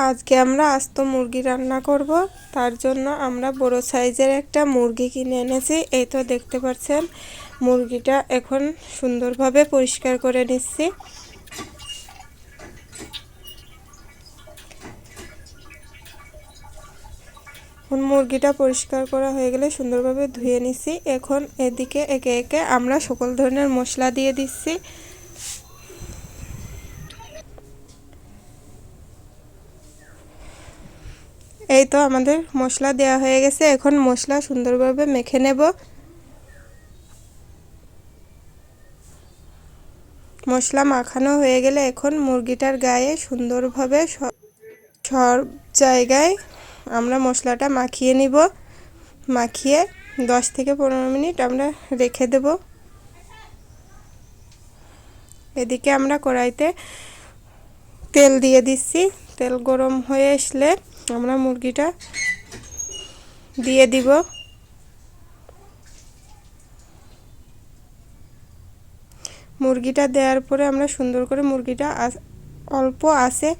আজকে আমরা আস্ত মুরগি রান্না করব। তার জন্য আমরা বড় সাইজের একটা মুরগি কিনে এনেছি। এই তো দেখতে পাচ্ছেন, মুরগিটা এখন সুন্দরভাবে পরিষ্কার করে নিচ্ছি। মুরগিটা পরিষ্কার করা হয়ে গেলে সুন্দরভাবে ধুয়ে নিচ্ছি। এখন এদিকে একে একে আমরা সকল ধরনের মশলা দিয়ে দিচ্ছি। এই তো আমাদের মশলা দেওয়া হয়ে গেছে। এখন মশলা সুন্দরভাবে মেখে নেব। মশলা মাখানো হয়ে গেলে এখন মুরগিটার গায়ে সুন্দরভাবে সব জায়গায় আমরা মশলাটা মাখিয়ে নিব। মাখিয়ে 10 থেকে 15 মিনিট আমরা রেখে দেব। এদিকে আমরা কড়াইতে তেল দিয়ে দিচ্ছি। তেল গরম হয়ে আসলে আমরা মুরগিটা দিয়ে দিব। মুরগিটা দেওয়ার পরে আমরা সুন্দর করে মুরগিটা অল্প আঁচে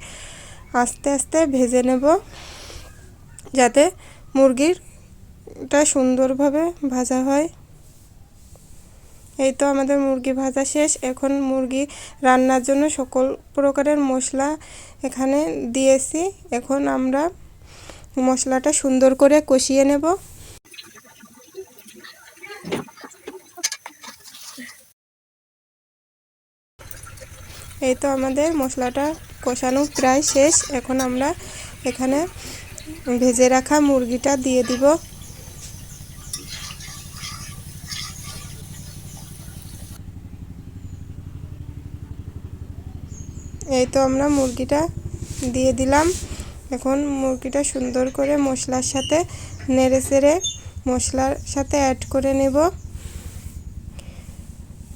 আস্তে আস্তে ভেজে নেব, যাতে মুরগিটা সুন্দরভাবে ভাজা হয়। এই তো আমাদের মুরগি ভাজা শেষ। এখন মুরগি রান্নার জন্য সকল প্রকারের মশলা এখানে দিয়েছি। এখন আমরা মশলাটা সুন্দর করে কষিয়ে নেব। এই তো আমাদের মশলাটা কষানো প্রায় শেষ। এখন আমরা এখানে ভেজে রাখা মুরগিটা দিয়ে দিব। এই তো আমরা মুরগিটা দিয়ে দিলাম। এখন মুরগিটা সুন্দর করে মশলার সাথে নেড়ে চেড়ে মশলার সাথে অ্যাড করে নেব।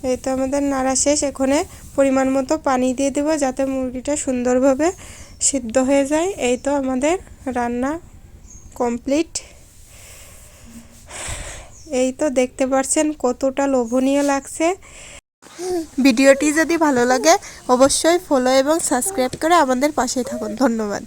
এই তো আমাদের নাড়া শেষ। এখানে পরিমাণ মতো পানি দিয়ে দেব, যাতে মুরগিটা সুন্দরভাবে সিদ্ধ হয়ে যায়। এই তো আমাদের রান্না কমপ্লিট। এই তো দেখতে পাচ্ছেন কতটা লোভনীয় লাগছে। ভিডিওটি যদি ভালো লাগে অবশ্যই ফলো এবং সাবস্ক্রাইব করে আমাদের পাশে থাকুন। ধন্যবাদ।